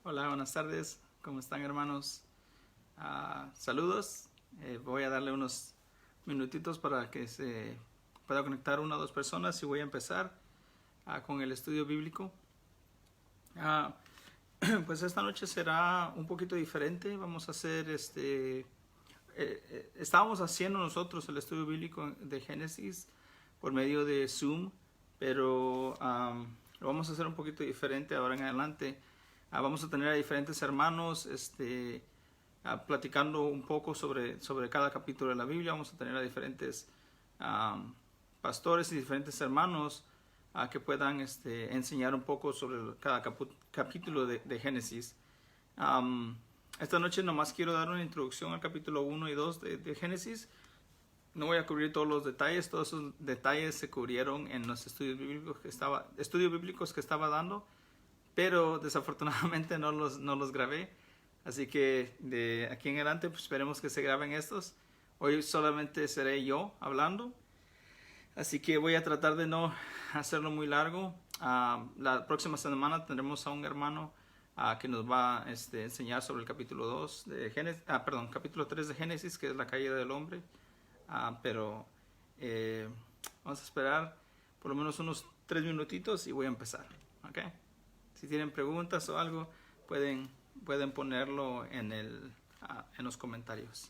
Hola, buenas tardes. ¿Cómo están, hermanos? Saludos. Voy a darle unos minutitos para que se pueda conectar una o dos personas y voy a empezar con el estudio bíblico. Ah, pues esta noche será un poquito diferente. Vamos a hacer estábamos haciendo nosotros el estudio bíblico de Génesis por medio de Zoom, pero lo vamos a hacer un poquito diferente ahora en adelante. Vamos a tener a diferentes hermanos platicando un poco sobre cada capítulo de la Biblia. Vamos a tener a diferentes pastores y diferentes hermanos que puedan enseñar un poco sobre cada capítulo de Génesis. Esta noche nomás quiero dar una introducción al capítulo 1 y 2 de Génesis. No voy a cubrir todos los detalles. Todos esos detalles se cubrieron en los estudios bíblicos que estaba dando, pero desafortunadamente no los grabé. Así que de aquí en adelante pues esperemos que se graben estos. Hoy solamente seré yo hablando, así que voy a tratar de no hacerlo muy largo. La próxima semana tendremos a un hermano que nos va a enseñar sobre el capítulo 2 de Génesis, capítulo 3 de Génesis, que es la caída del hombre. Pero vamos a esperar por lo menos unos 3 minutitos y voy a empezar. ¿Okay? Si tienen preguntas o algo, pueden ponerlo en los comentarios.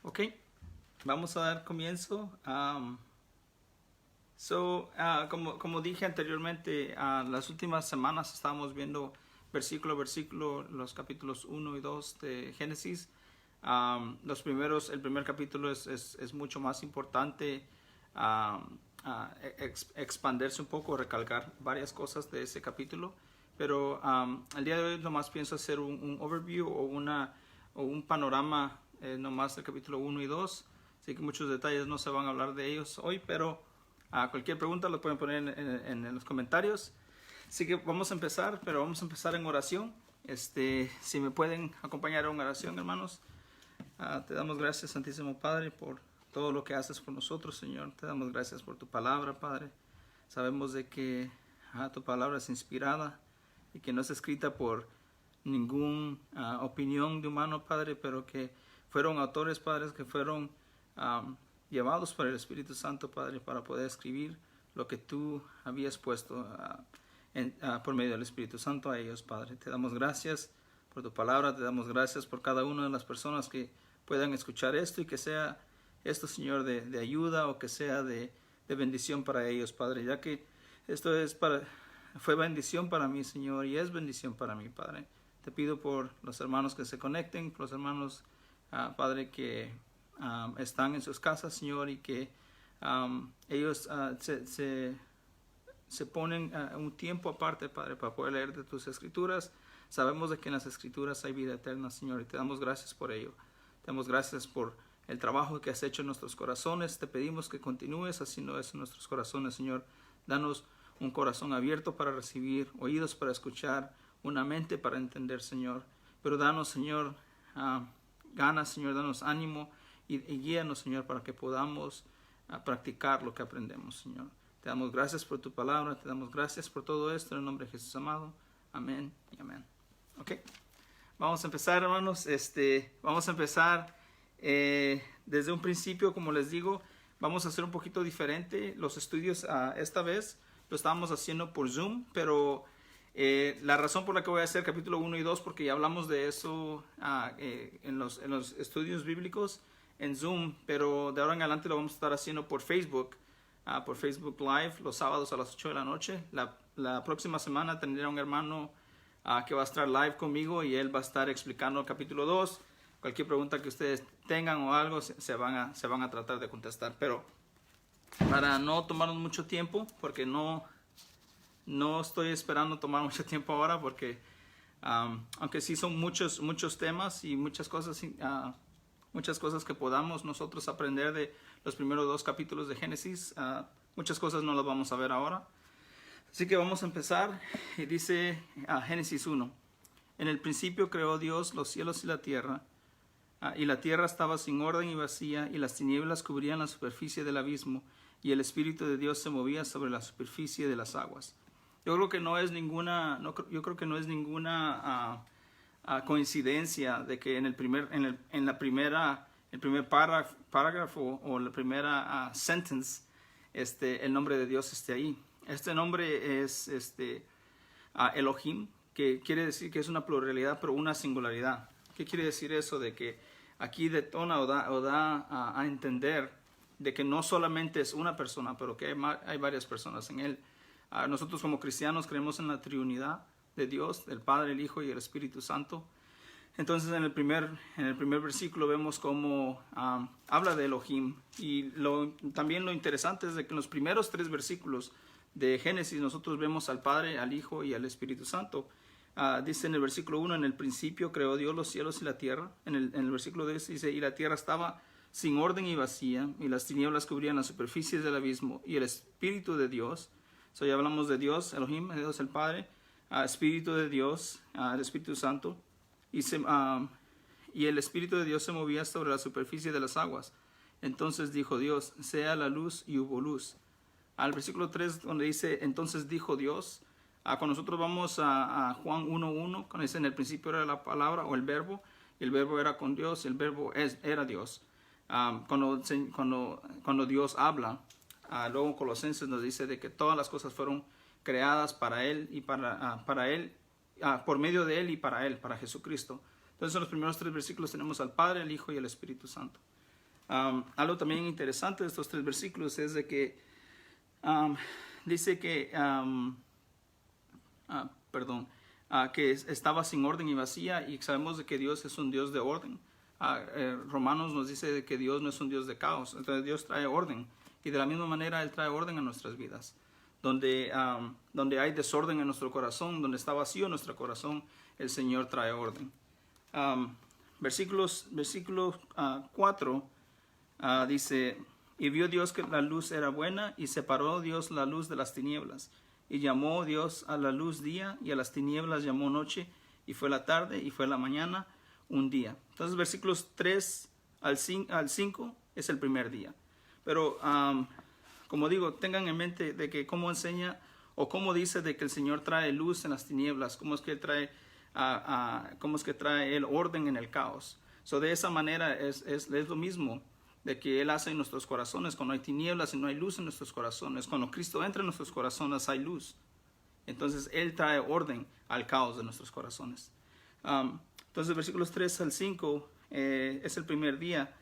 Ok, vamos a dar comienzo. Como dije anteriormente, las últimas semanas estábamos viendo versículo a versículo los capítulos 1 y 2 de Génesis. El primer capítulo es mucho más importante, expandirse un poco, recalcar varias cosas de ese capítulo. Pero el día de hoy nomás pienso hacer un overview o un panorama nomás del capítulo 1 y 2. Así que muchos detalles no se van a hablar de ellos hoy, pero cualquier pregunta lo pueden poner en los comentarios. Así que vamos a empezar, pero vamos a empezar en oración. Si me pueden acompañar en oración, hermanos. Te damos gracias, Santísimo Padre, por todo lo que haces por nosotros, Señor. Te damos gracias por tu palabra, Padre. Sabemos de que tu palabra es inspirada y que no es escrita por ninguna opinión de humano, Padre, pero que fueron autores, Padres, que fueron llevados por el Espíritu Santo, Padre, para poder escribir lo que tú habías puesto por medio del Espíritu Santo a ellos, Padre. Te damos gracias por tu palabra, te damos gracias por cada una de las personas que puedan escuchar esto y que sea esto, Señor, de ayuda o que sea de bendición para ellos, Padre, ya que esto fue bendición para mí, Señor, y es bendición para mí, Padre. Te pido por los hermanos que se conecten, por los hermanos, Padre, que están en sus casas, Señor, y que ellos se ponen un tiempo aparte, Padre, para poder leer de tus escrituras. Sabemos de que en las escrituras hay vida eterna, Señor, y te damos gracias por ello. Te damos gracias por el trabajo que has hecho en nuestros corazones. Te pedimos que continúes haciendo eso en nuestros corazones, Señor. Danos un corazón abierto para recibir, oídos para escuchar, una mente para entender, Señor. Pero danos, Señor, ganas, Señor, danos ánimo y guíanos, Señor, para que podamos practicar lo que aprendemos, Señor. Te damos gracias por tu palabra, te damos gracias por todo esto en el nombre de Jesús amado. Amén y amén. Ok, vamos a empezar, hermanos. Vamos a empezar desde un principio, como les digo. Vamos a hacer un poquito diferente los estudios. Esta vez lo estábamos haciendo por Zoom, pero la razón por la que voy a hacer capítulo 1 y 2, porque ya hablamos de eso en los estudios bíblicos en Zoom, pero de ahora en adelante lo vamos a estar haciendo por Facebook Live los sábados a las 8 de la noche. La próxima semana tendré un hermano que va a estar live conmigo y él va a estar explicando el capítulo 2. Cualquier pregunta que ustedes tengan o algo se van a tratar de contestar. Pero para no tomarnos mucho tiempo, porque no estoy esperando tomar mucho tiempo ahora, porque aunque sí son muchos temas y muchas cosas que podamos nosotros aprender de los primeros 2 capítulos de Génesis, muchas cosas no las vamos a ver ahora. Así que vamos a empezar. Y dice Génesis 1. En el principio creó Dios los cielos y la tierra. Y la tierra estaba sin orden y vacía, y las tinieblas cubrían la superficie del abismo, y el Espíritu de Dios se movía sobre la superficie de las aguas. Yo creo que no es ninguna coincidencia de que en el primer parágrafo o la primera sentence el nombre de Dios esté ahí. Este nombre es Elohim, que quiere decir que es una pluralidad pero una singularidad. ¿Qué quiere decir eso? De que aquí detona o da a entender de que no solamente es una persona, pero que hay varias personas en él. Nosotros como cristianos creemos en la Trinidad de Dios, el Padre, el Hijo y el Espíritu Santo. Entonces en el primer versículo vemos cómo habla de Elohim. Y también lo interesante es de que en los primeros 3 versículos de Génesis nosotros vemos al Padre, al Hijo y al Espíritu Santo. Dice en el versículo 1, en el principio creó Dios los cielos y la tierra. En el versículo 2 dice, y la tierra estaba sin orden y vacía, y las tinieblas cubrían las superficies del abismo, y el Espíritu de Dios, ya hablamos de Dios, Elohim, Dios el Padre, Espíritu de Dios, el Espíritu Santo, y el Espíritu de Dios se movía sobre la superficie de las aguas. Entonces dijo Dios, sea la luz, y hubo luz. Al versículo 3, donde dice, entonces dijo Dios, cuando nosotros vamos a Juan 1:1, cuando dice, en el principio era la palabra o el verbo, y el verbo era con Dios, el verbo era Dios. Cuando Dios habla, luego Colosenses nos dice de que todas las cosas fueron creadas para Él y para Él, por medio de Él y para Él, para Jesucristo. Entonces en los primeros 3 versículos tenemos al Padre, el Hijo y el Espíritu Santo. Algo también interesante de estos 3 versículos es de que dice que que estaba sin orden y vacía, y sabemos de que Dios es un Dios de orden. Romanos nos dice de que Dios no es un Dios de caos. Entonces Dios trae orden, y de la misma manera Él trae orden a nuestras vidas. Donde hay desorden en nuestro corazón, donde está vacío nuestro corazón, el Señor trae orden. Versículo 4 dice, y vio Dios que la luz era buena, y separó Dios la luz de las tinieblas. Y llamó Dios a la luz día, y a las tinieblas llamó noche, y fue la tarde, y fue la mañana, un día. Entonces versículos 3 al 5 es el primer día. Pero como digo, tengan en mente de que cómo enseña o cómo dice de que el Señor trae luz en las tinieblas, cómo es que trae el orden en el caos. De esa manera es lo mismo de que Él hace en nuestros corazones. Cuando hay tinieblas y no hay luz en nuestros corazones, cuando Cristo entra en nuestros corazones hay luz. Entonces Él trae orden al caos de nuestros corazones. Entonces versículos 3 al 5 es el primer día.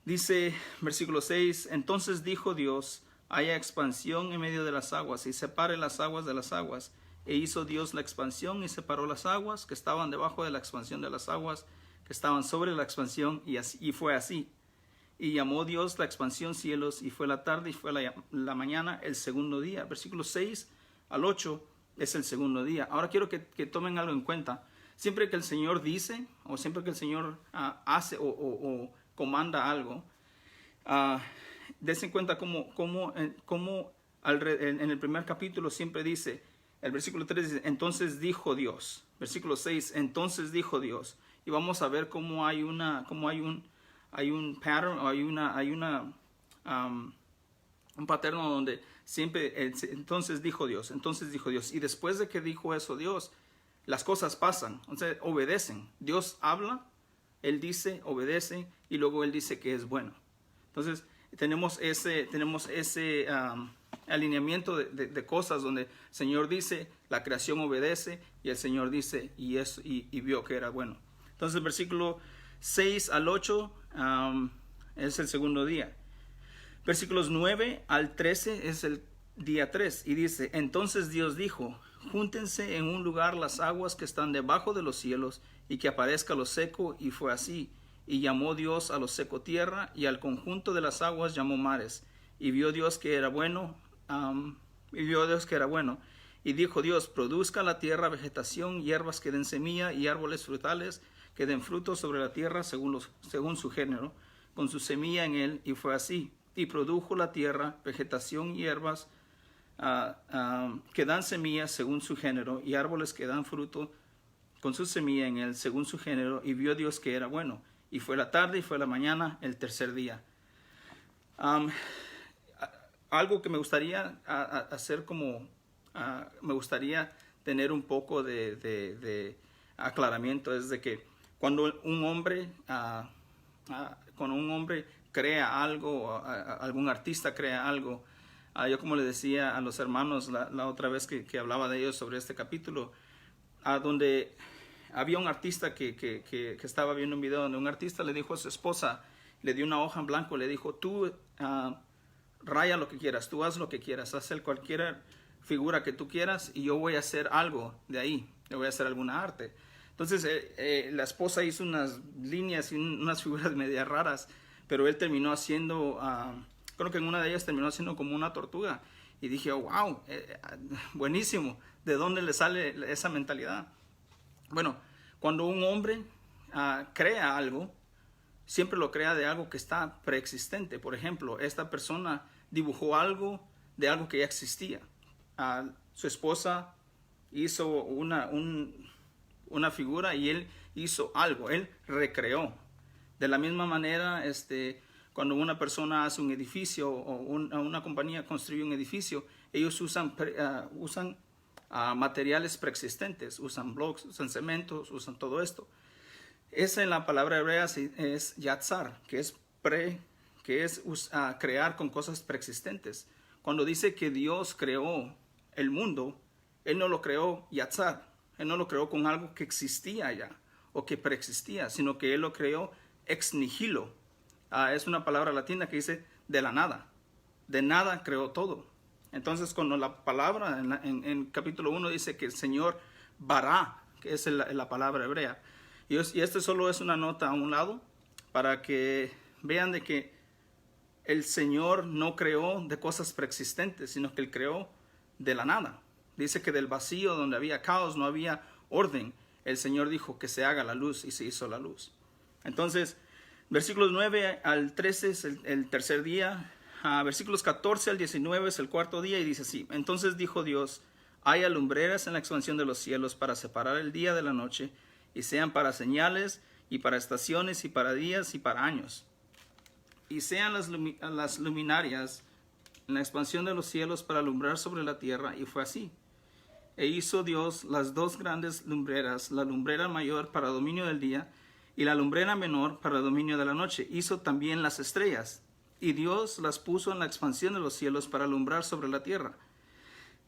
Dice versículo 6, entonces dijo Dios, haya expansión en medio de las aguas, y separe las aguas de las aguas. E hizo Dios la expansión, y separó las aguas que estaban debajo de la expansión de las aguas que estaban sobre la expansión, y fue así. Y llamó Dios la expansión cielos, y fue la tarde y fue la mañana el segundo día. Versículos 6 al 8 es el segundo día. Ahora quiero que tomen algo en cuenta. Siempre que el Señor dice, o siempre que el Señor hace o comanda algo, dense en cuenta cómo en el primer capítulo siempre dice, el versículo 3 dice, entonces dijo Dios. Versículo 6, entonces dijo Dios. Y vamos a ver cómo hay un pattern, o hay un paterno donde siempre, entonces dijo Dios. Y después de que dijo eso Dios, las cosas pasan, entonces obedecen. Dios habla, Él dice, obedece, y luego Él dice que es bueno. Entonces tenemos ese alineamiento de cosas donde el Señor dice, la creación obedece, y el Señor dice, y vio que era bueno. Entonces versículo 6 al 8 es el segundo día. Versículos 9 al 13 es el día 3, y dice, entonces Dios dijo, júntense en un lugar las aguas que están debajo de los cielos, y que aparezca lo seco, y fue así. Y llamó Dios a lo seco tierra, y al conjunto de las aguas llamó mares. Y vio Dios que era bueno, y dijo Dios: produzca la tierra vegetación, hierbas que den semilla, y árboles frutales que den frutos sobre la tierra según su género, con su semilla en él. Y fue así. Y produjo la tierra vegetación, hierbas que dan semillas según su género, y árboles que dan fruto con su semilla en él según su género. Y vio Dios que era bueno. Y fue la tarde y fue la mañana, el tercer día. Algo que me gustaría hacer me gustaría tener un poco de aclaramiento es de que cuando un hombre crea algo, algún artista crea algo, yo como le decía a los hermanos la otra vez que hablaba de ellos sobre este capítulo, donde había un artista que estaba viendo un video donde un artista le dijo a su esposa, le dio una hoja en blanco, le dijo: tú raya lo que quieras, tú haz lo que quieras, haz cualquier figura que tú quieras y yo voy a hacer algo de ahí, le voy a hacer alguna arte. Entonces la esposa hizo unas líneas y unas figuras media raras, pero él terminó haciendo, creo que en una de ellas terminó haciendo como una tortuga. Y dije: oh, wow, buenísimo, ¿de dónde le sale esa mentalidad? Bueno, cuando un hombre crea algo, siempre lo crea de algo que está preexistente. Por ejemplo, esta persona dibujó algo de algo que ya existía. Su esposa hizo una figura y él hizo algo, él recreó. De la misma manera, cuando una persona hace un edificio o una compañía construye un edificio, ellos usan materiales preexistentes, usan blocks, usan cementos, usan todo esto. Esa en la palabra hebrea es yatzar, que es crear con cosas preexistentes. Cuando dice que Dios creó el mundo, Él no lo creó yatzar, Él no lo creó con algo que existía ya o que preexistía, sino que Él lo creó ex nihilo. Es una palabra latina que dice de la nada. De nada creó todo. Entonces, cuando la palabra en capítulo 1 dice que el Señor bará, que es la palabra hebrea, y este solo es una nota a un lado para que vean de que el Señor no creó de cosas preexistentes, sino que Él creó de la nada. Dice que del vacío donde había caos, no había orden, el Señor dijo que se haga la luz y se hizo la luz. Entonces, versículos 9 al 13 es el tercer día, versículos 14 al 19 es el cuarto día, y dice así: entonces dijo Dios: haya lumbreras en la expansión de los cielos para separar el día de la noche, y sean para señales, y para estaciones, y para días, y para años. Y sean las luminarias en la expansión de los cielos para alumbrar sobre la tierra. Y fue así. E hizo Dios las dos grandes lumbreras, la lumbrera mayor para dominio del día, y la lumbrera menor para dominio de la noche. Hizo también las estrellas, y Dios las puso en la expansión de los cielos para alumbrar sobre la tierra,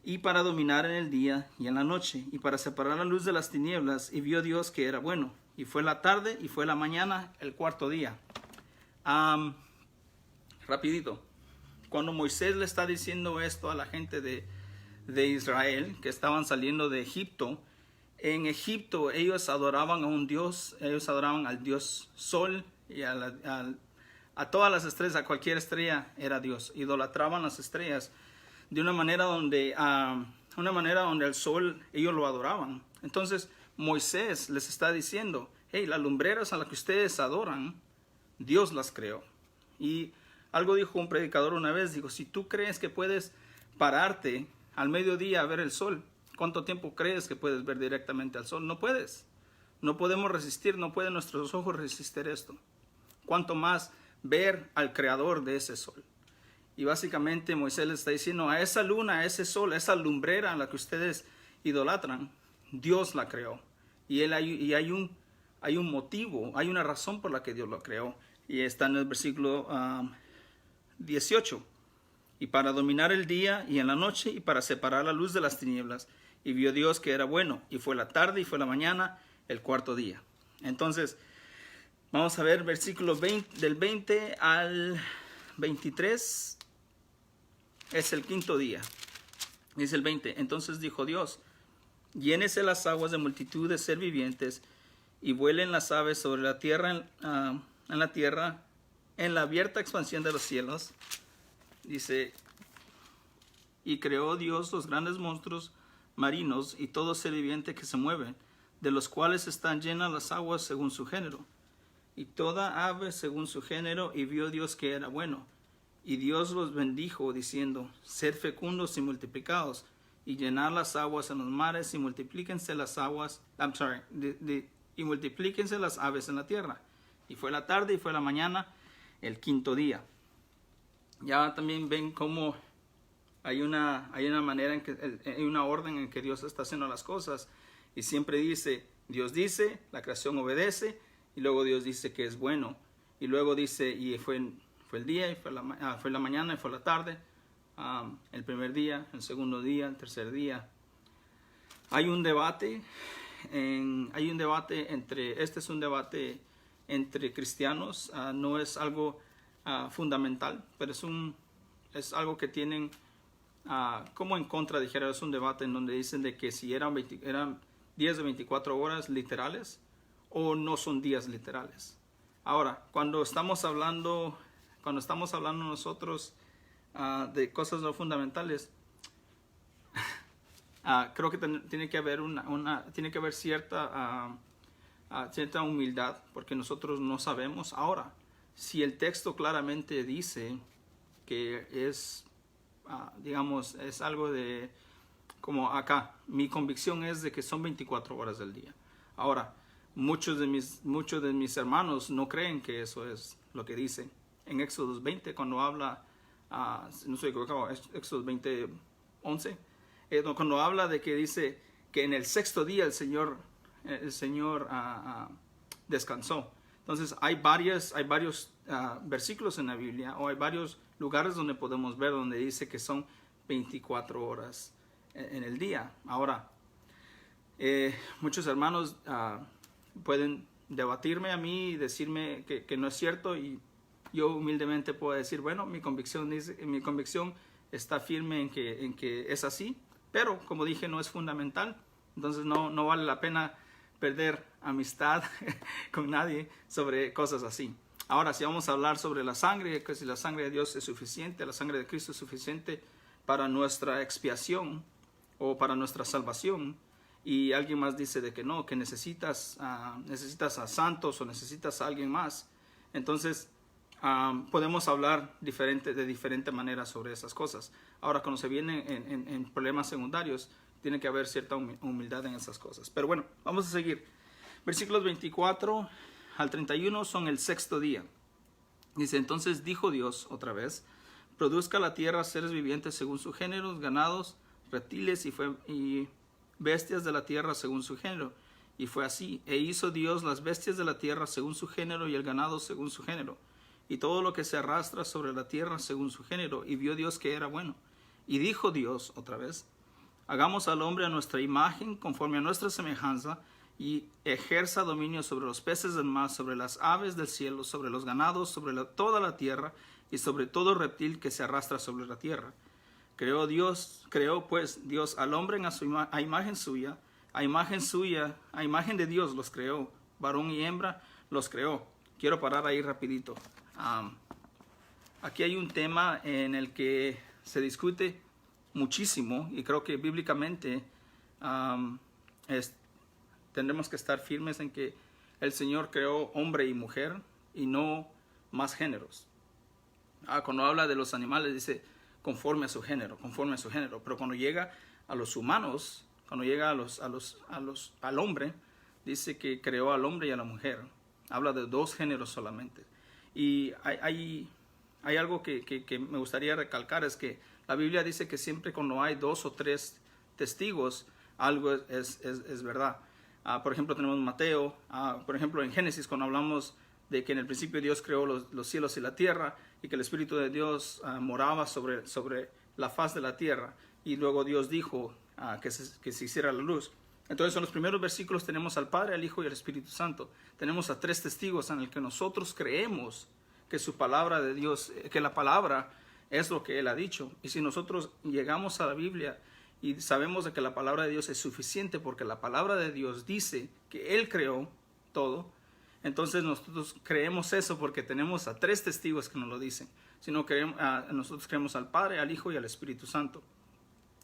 y para dominar en el día y en la noche, y para separar la luz de las tinieblas. Y vio Dios que era bueno. Y fue la tarde y fue la mañana, el cuarto día. Rapidito. Cuando Moisés le está diciendo esto a la gente de Israel, que estaban saliendo de Egipto, en Egipto ellos adoraban a un Dios, ellos adoraban al Dios Sol, y a todas las estrellas, a cualquier estrella era Dios. Idolatraban las estrellas de una manera donde el sol ellos lo adoraban. Entonces Moisés les está diciendo: hey, las lumbreras a las que ustedes adoran, Dios las creó. Y algo dijo un predicador una vez, dijo: si tú crees que puedes pararte al mediodía a ver el sol, ¿cuánto tiempo crees que puedes ver directamente al sol? No puedes. No podemos resistir, no pueden nuestros ojos resistir esto. ¿Cuánto más ver al creador de ese sol? Y básicamente Moisés les está diciendo: a esa luna, a ese sol, a esa lumbrera a la que ustedes idolatran, Dios la creó. Y hay un motivo, hay una razón por la que Dios lo creó. Y está en el versículo 18. Y para dominar el día y en la noche, y para separar la luz de las tinieblas. Y vio Dios que era bueno. Y fue la tarde y fue la mañana, el cuarto día. Entonces, vamos a ver versículo 20, del 20 al 23. Es el quinto día. Dice el 20. Entonces dijo Dios: Llénese las aguas de multitud de ser vivientes, y vuelen las aves sobre la tierra, en la tierra, en la abierta expansión de los cielos. Dice, y creó Dios los grandes monstruos marinos y todo ser viviente que se mueve, de los cuales están llenas las aguas según su género, y toda ave según su género, y vio Dios que era bueno. Y Dios los bendijo, diciendo, sed fecundos y multiplicados, y llenad las aguas en los mares, y multiplíquense las aguas, y multiplíquense las aves en la tierra. Y fue la tarde y fue la mañana, el quinto día. Ya también ven cómo hay una manera en que hay una orden en que Dios está haciendo las cosas, y siempre dice, Dios dice, la creación obedece, y luego Dios dice que es bueno, y luego dice, y fue el día, y fue la mañana, y fue la tarde, el primer día, el segundo día, el tercer día. Hay un debate este es un debate entre cristianos, no es algo fundamental, pero es algo que tienen como en contra, dijera, es un debate en donde dicen de que si eran días de 24 horas literales o no son días literales. Ahora, cuando estamos hablando nosotros de cosas no fundamentales, creo que tiene que haber cierta humildad, porque nosotros no sabemos. Ahora, si el texto claramente dice que es, digamos, es algo de, como acá, mi convicción es de que son 24 horas del día. Ahora, muchos de mis hermanos no creen que eso es lo que dice. En Éxodo 20, cuando habla, no estoy equivocado, Éxodo 20, 11, cuando habla de que dice que en el sexto día el Señor descansó. Entonces hay varios versículos en la Biblia, o hay varios lugares donde podemos ver donde dice que son 24 horas en el día. Ahora, muchos hermanos pueden debatirme a mí y decirme que no es cierto, y yo humildemente puedo decir, bueno, mi convicción está firme en que es así, pero como dije, no es fundamental. Entonces no vale la pena perder amistad con nadie sobre cosas así. Ahora, si vamos a hablar sobre la sangre, que si la sangre de Dios es suficiente, la sangre de Cristo es suficiente para nuestra expiación o para nuestra salvación, y alguien más dice de que no, que necesitas a santos o necesitas a alguien más, entonces podemos hablar de diferente manera sobre esas cosas. Ahora, cuando se viene en problemas secundarios, tiene que haber cierta humildad en esas cosas. Pero bueno, vamos a seguir. Versículos 24 al 31 son el sexto día. Dice, entonces dijo Dios otra vez, produzca la tierra seres vivientes según su género, ganados, reptiles y bestias de la tierra según su género. Y fue así. E hizo Dios las bestias de la tierra según su género y el ganado según su género, y todo lo que se arrastra sobre la tierra según su género. Y vio Dios que era bueno. Y dijo Dios otra vez, hagamos al hombre a nuestra imagen, conforme a nuestra semejanza, y ejerza dominio sobre los peces del mar, sobre las aves del cielo, sobre los ganados, sobre toda la tierra, y sobre todo reptil que se arrastra sobre la tierra. Creó pues Dios al hombre a imagen suya, a imagen de Dios los creó, varón y hembra los creó. Quiero parar ahí rapidito. Aquí hay un tema en el que se discute muchísimo, y creo que bíblicamente tendremos que estar firmes en que el Señor creó hombre y mujer y no más géneros. Cuando habla de los animales dice conforme a su género, pero cuando llega a los humanos, cuando llega al hombre, dice que creó al hombre y a la mujer. Habla de dos géneros solamente. Y hay algo que me gustaría recalcar, es que la Biblia dice que siempre cuando hay 2 o 3 testigos, algo es verdad. Por ejemplo, tenemos Mateo, por ejemplo, en Génesis, cuando hablamos de que en el principio Dios creó los cielos y la tierra, y que el Espíritu de Dios moraba sobre la faz de la tierra, y luego Dios dijo que se hiciera la luz. Entonces, en los primeros versículos tenemos al Padre, al Hijo y al Espíritu Santo. Tenemos a 3 testigos en el que nosotros creemos que su palabra de Dios, que la palabra es lo que Él ha dicho. Y si nosotros llegamos a la Biblia y sabemos de que la palabra de Dios es suficiente porque la palabra de Dios dice que Él creó todo, entonces nosotros creemos eso porque tenemos a 3 testigos que nos lo dicen. Si no creemos, nosotros creemos al Padre, al Hijo y al Espíritu Santo.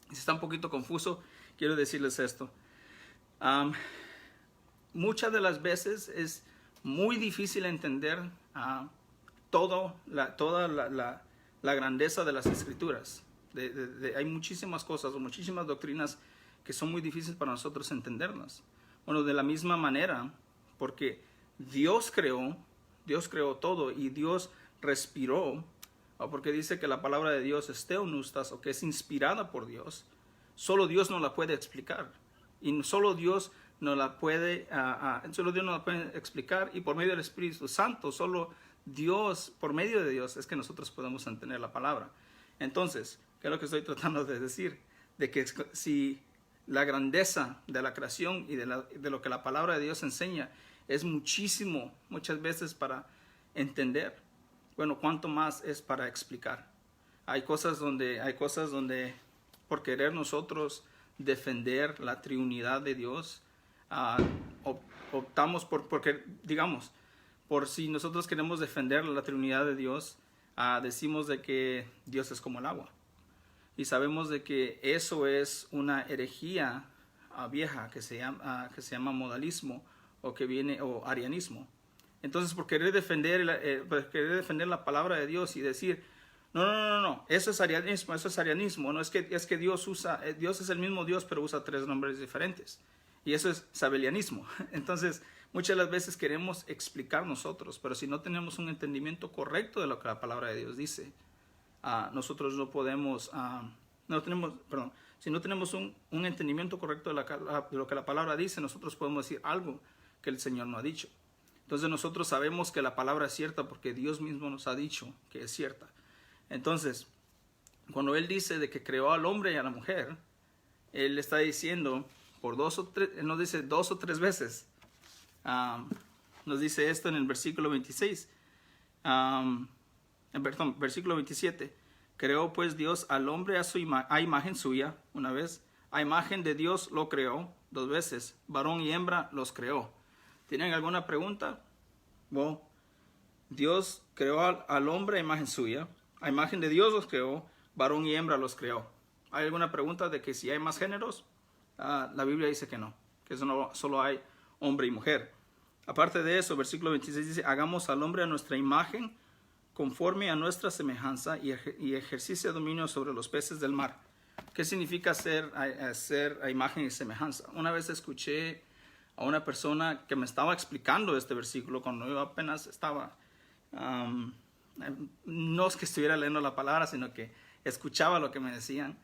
Si está un poquito confuso, quiero decirles esto. Muchas de las veces es muy difícil entender toda la grandeza de las Escrituras. Hay muchísimas cosas o muchísimas doctrinas que son muy difíciles para nosotros entenderlas. Bueno, de la misma manera, porque Dios creó todo y Dios respiró, porque dice que la palabra de Dios es theopneustos, o que es inspirada por Dios. Solo Dios no la puede explicar. Y solo Dios no la puede explicar, y por medio del Espíritu Santo, solo Dios, por medio de Dios, es que nosotros podemos entender la palabra. Entonces, ¿qué es lo que estoy tratando de decir? De que si la grandeza de la creación y de lo que la palabra de Dios enseña es muchísimo, muchas veces para entender, bueno, ¿cuánto más es para explicar? Hay cosas donde por querer nosotros defender la triunidad de Dios, optamos porque, digamos, por si nosotros queremos defender la triunidad de Dios, decimos de que Dios es como el agua. Y sabemos de que eso es una herejía vieja que se llama modalismo o arianismo. Entonces, por querer defender la palabra de Dios y decir, no, eso es arianismo, no es que Dios es el mismo Dios, pero usa 3 nombres diferentes. Y eso es sabelianismo. Entonces, muchas de las veces queremos explicar nosotros, pero si no tenemos un entendimiento correcto de lo que la palabra de Dios dice, nosotros no podemos, si no tenemos un entendimiento correcto de lo que la palabra dice, nosotros podemos decir algo que el Señor no ha dicho. Entonces nosotros sabemos que la palabra es cierta porque Dios mismo nos ha dicho que es cierta. Entonces, cuando Él dice de que creó al hombre y a la mujer, Él está diciendo Él nos dice 2 o 3 veces. Nos dice esto en el versículo 26. Versículo 27. Creó pues Dios al hombre a imagen suya, una vez. A imagen de Dios lo creó, 2 veces. Varón y hembra los creó. ¿Tienen alguna pregunta? Bueno, Dios creó al hombre a imagen suya. A imagen de Dios los creó. Varón y hembra los creó. ¿Hay alguna pregunta de que si hay más géneros? La Biblia dice que no. Que solo hay hombre y mujer. Aparte de eso, versículo 26 dice, hagamos al hombre a nuestra imagen, conforme a nuestra semejanza, y ejercicie dominio sobre los peces del mar. ¿Qué significa ser a imagen y semejanza? Una vez escuché a una persona que me estaba explicando este versículo cuando yo apenas estaba, no es que estuviera leyendo la palabra, sino que escuchaba lo que me decían.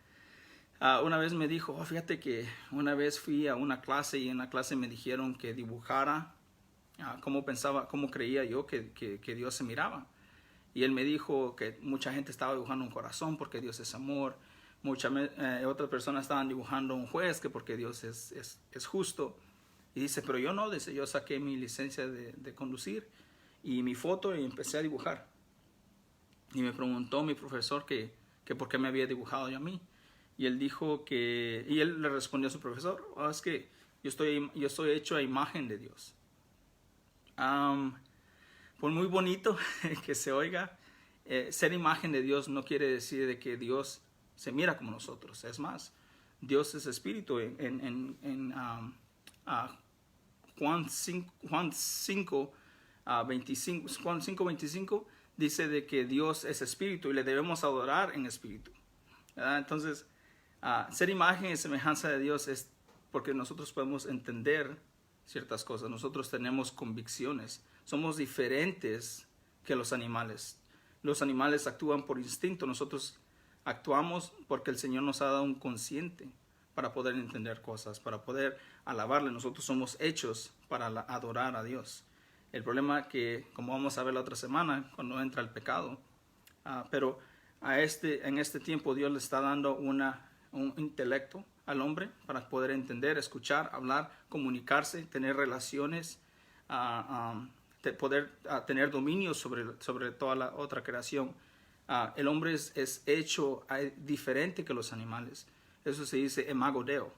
Una vez me dijo, fíjate que una vez fui a una clase y en la clase me dijeron que dibujara cómo creía yo que Dios se miraba. Y él me dijo que mucha gente estaba dibujando un corazón porque Dios es amor. Otras personas estaban dibujando un juez que porque Dios es justo. Y dice, pero yo no, yo saqué mi licencia de conducir y mi foto y empecé a dibujar. Y me preguntó mi profesor que por qué me había dibujado yo a mí. Y él dijo y él le respondió a su profesor, es que yo estoy hecho a imagen de Dios. Por muy bonito que se oiga, ser imagen de Dios no quiere decir de que Dios se mira como nosotros. Es más, Dios es espíritu. Juan 5:25 dice de que Dios es espíritu y le debemos adorar en espíritu. Entonces, ser imagen y semejanza de Dios es porque nosotros podemos entender ciertas cosas. Nosotros tenemos convicciones. Somos diferentes que los animales. Los animales actúan por instinto. Nosotros actuamos porque el Señor nos ha dado un consciente para poder entender cosas, para poder alabarle. Nosotros somos hechos para adorar a Dios. El problema que, como vamos a ver la otra semana, cuando entra el pecado, pero en este tiempo Dios le está dando un intelecto al hombre para poder entender, escuchar, hablar, comunicarse, tener relaciones, poder tener dominio sobre toda la otra creación. El hombre es hecho diferente que los animales. Eso se dice imago Deo.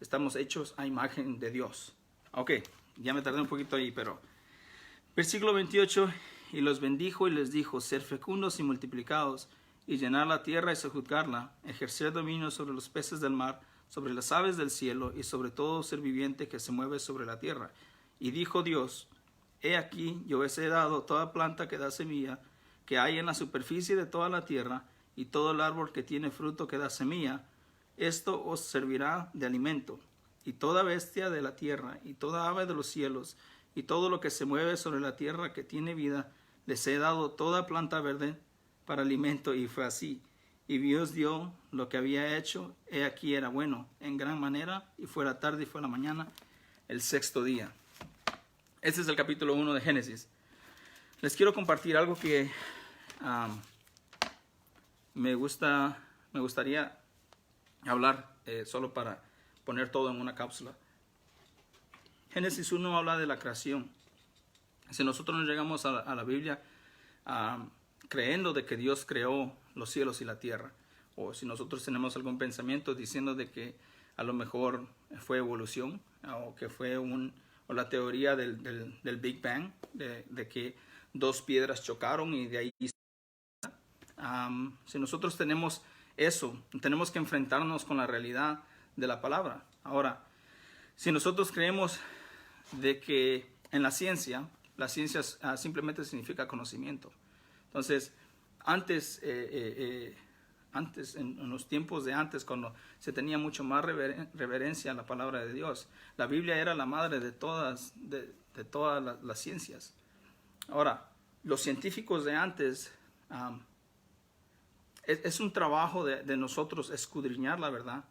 Estamos hechos a imagen de Dios. Ok, ya me tardé un poquito ahí, pero... Versículo 28, y los bendijo y les dijo, ser fecundos y multiplicados, y llenar la tierra y sojuzgarla, ejercer dominio sobre los peces del mar, sobre las aves del cielo, y sobre todo ser viviente que se mueve sobre la tierra. Y dijo Dios, he aquí, yo os he dado toda planta que da semilla, que hay en la superficie de toda la tierra, y todo el árbol que tiene fruto que da semilla, esto os servirá de alimento. Y toda bestia de la tierra, y toda ave de los cielos, y todo lo que se mueve sobre la tierra que tiene vida, les he dado toda planta verde para alimento. Y fue así. Y Dios dio lo que había hecho, he aquí era bueno, en gran manera, y fue la tarde y fue la mañana, el sexto día. Este es el capítulo 1 de Génesis. Les quiero compartir algo que me gustaría hablar solo para poner todo en una cápsula. Génesis 1 habla de la creación. Si nosotros nos llegamos a la Biblia creyendo de que Dios creó los cielos y la tierra, o si nosotros tenemos algún pensamiento diciendo de que a lo mejor fue evolución, o que fue o la teoría del Big Bang, de que dos piedras chocaron y de ahí... si nosotros tenemos eso, tenemos que enfrentarnos con la realidad de la palabra. Ahora, si nosotros creemos de que en la ciencia simplemente significa conocimiento. Entonces, antes, en los tiempos de antes, cuando se tenía mucho más reverencia a la palabra de Dios, la Biblia era la madre de todas las ciencias. Ahora, los científicos de antes, es un trabajo de nosotros escudriñar la verdad,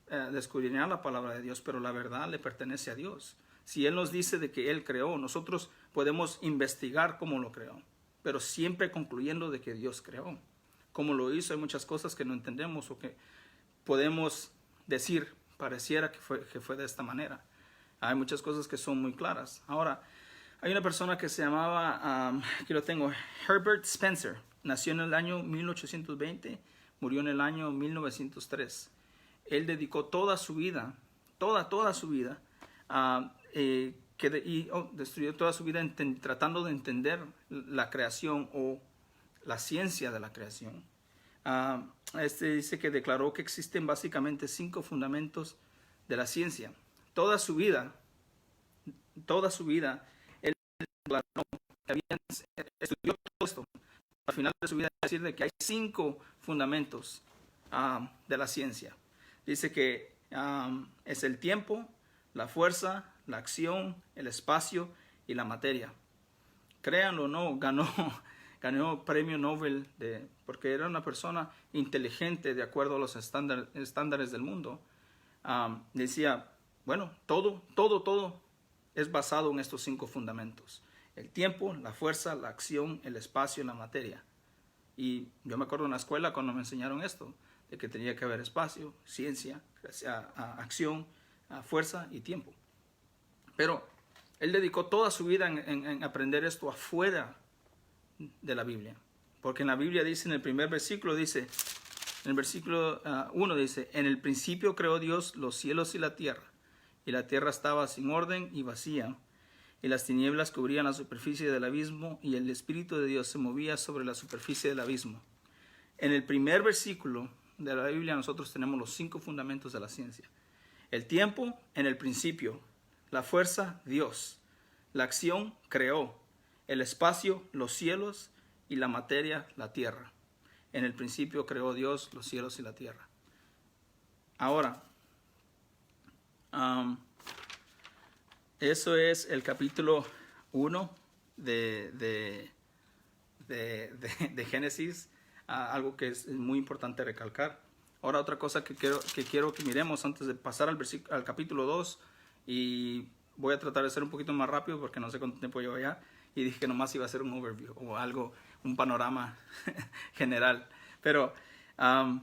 de escudriñar la palabra de Dios, pero la verdad le pertenece a Dios. Si Él nos dice de que Él creó, nosotros podemos investigar cómo lo creó, pero siempre concluyendo de que Dios creó. Cómo lo hizo, hay muchas cosas que no entendemos o que podemos decir, pareciera que fue de esta manera. Hay muchas cosas que son muy claras. Ahora, hay una persona que se llamaba, aquí lo tengo, Herbert Spencer. Nació en el año 1820, murió en el año 1903. Él dedicó toda su vida, toda su vida, destruyó toda su vida tratando de entender la creación o la ciencia de la creación. Dice que declaró que existen básicamente 5 fundamentos de la ciencia. Toda su vida, él declaró que estudió todo esto. Al final de su vida decir de que hay 5 fundamentos de la ciencia. Dice que es el tiempo, la fuerza, la acción, el espacio y la materia. Créanlo o no, ganó premio Nobel porque era una persona inteligente de acuerdo a los estándares del mundo. Decía, bueno, todo es basado en estos 5 fundamentos. El tiempo, la fuerza, la acción, el espacio y la materia. Y yo me acuerdo en la escuela cuando me enseñaron esto, de que tenía que haber espacio, ciencia, acción, fuerza y tiempo. Pero él dedicó toda su vida en aprender esto afuera de la Biblia. Porque en la Biblia dice, en el primer versículo, en el versículo 1 dice, en el principio creó Dios los cielos y la tierra estaba sin orden y vacía, y las tinieblas cubrían la superficie del abismo, y el Espíritu de Dios se movía sobre la superficie del abismo. En el primer versículo de la Biblia nosotros tenemos los 5 fundamentos de la ciencia. El tiempo, en el principio. La fuerza, Dios. La acción, creó. El espacio, los cielos. Y la materia, la tierra. En el principio creó Dios los cielos y la tierra. Ahora, eso es el capítulo 1 de Génesis. Algo que es muy importante recalcar. Ahora otra cosa que quiero que miremos antes de pasar al capítulo 2, y voy a tratar de ser un poquito más rápido porque no sé cuánto tiempo llevo ya, y dije que nomás iba a ser un overview o algo, un panorama general. Pero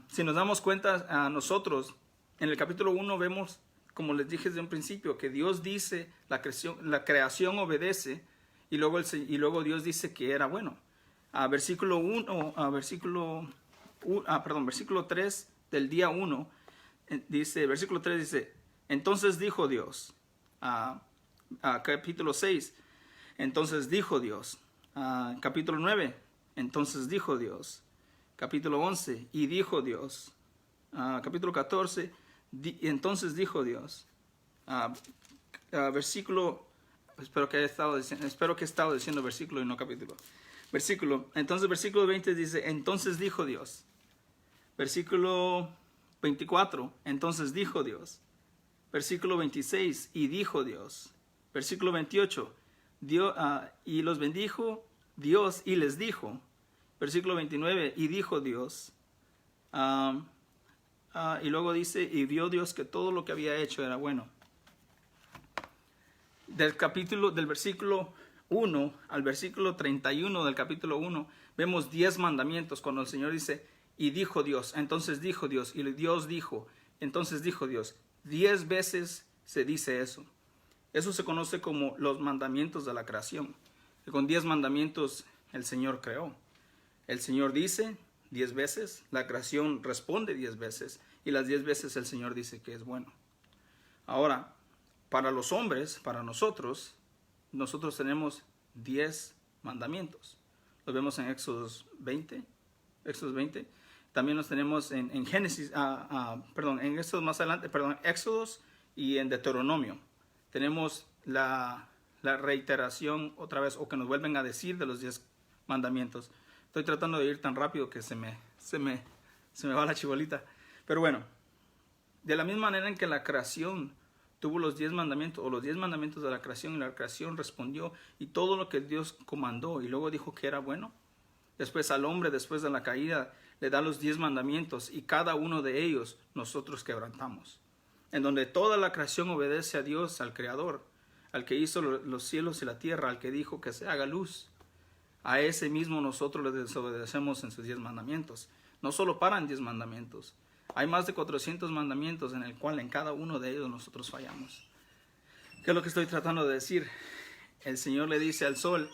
si nos damos cuenta, nosotros en el capítulo 1 vemos, como les dije desde un principio, que Dios dice, la creación obedece, y luego Dios dice que era bueno. Versículo 3 del día 1, dice, versículo 3 dice, entonces dijo Dios, capítulo 6, entonces dijo Dios, capítulo 9, entonces dijo Dios, capítulo 11, y dijo Dios, capítulo 14, entonces dijo Dios, versículo, espero que he estado diciendo versículo y no capítulo, entonces versículo 20 dice, entonces dijo Dios, versículo 24, entonces dijo Dios, versículo 26, y dijo Dios, versículo 28, y los bendijo Dios y les dijo, versículo 29, y dijo Dios, y luego dice, y vio Dios que todo lo que había hecho era bueno. Del versículo 1 al versículo 31 del capítulo 1, vemos 10 mandamientos cuando el Señor dice, y dijo Dios, entonces dijo Dios, y Dios dijo, entonces dijo Dios. 10 veces se dice eso. Eso se conoce como los mandamientos de la creación. Y con 10 mandamientos el Señor creó. El Señor dice 10 veces, la creación responde 10 veces, y las 10 veces el Señor dice que es bueno. Ahora, para los hombres, para nosotros tenemos 10 mandamientos. Los vemos en Éxodos 20. También los tenemos en Génesis, en Éxodos más adelante, Éxodos y en Deuteronomio. Tenemos la reiteración otra vez, o que nos vuelven a decir de los 10 mandamientos. Estoy tratando de ir tan rápido que se me va la chibolita. Pero bueno, de la misma manera en que la creación tuvo los 10 mandamientos, o los 10 mandamientos de la creación, y la creación respondió, y todo lo que Dios comandó, y luego dijo que era bueno. Después al hombre, después de la caída, le da los 10 mandamientos, y cada uno de ellos nosotros quebrantamos. En donde toda la creación obedece a Dios, al Creador, al que hizo los cielos y la tierra, al que dijo que se haga luz. A ese mismo nosotros le desobedecemos en sus 10 mandamientos. No solo paran 10 mandamientos. Hay más de 400 mandamientos en el cual en cada uno de ellos nosotros fallamos. ¿Qué es lo que estoy tratando de decir? El Señor le dice al sol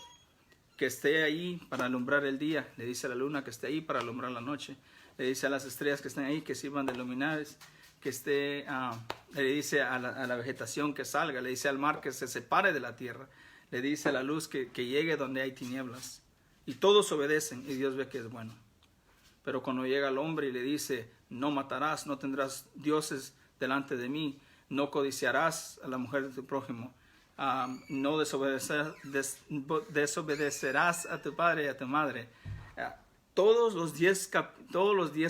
que esté ahí para alumbrar el día. Le dice a la luna que esté ahí para alumbrar la noche. Le dice a las estrellas que estén ahí que sirvan de luminares. Que esté, le dice a la vegetación que salga. Le dice al mar que se separe de la tierra. Le dice a la luz que llegue donde hay tinieblas. Y todos obedecen y Dios ve que es bueno. Pero cuando llega el hombre y le dice, no matarás, no tendrás dioses delante de mí, no codiciarás a la mujer de tu prójimo, no desobedecerás a tu padre y a tu madre. Todos los 10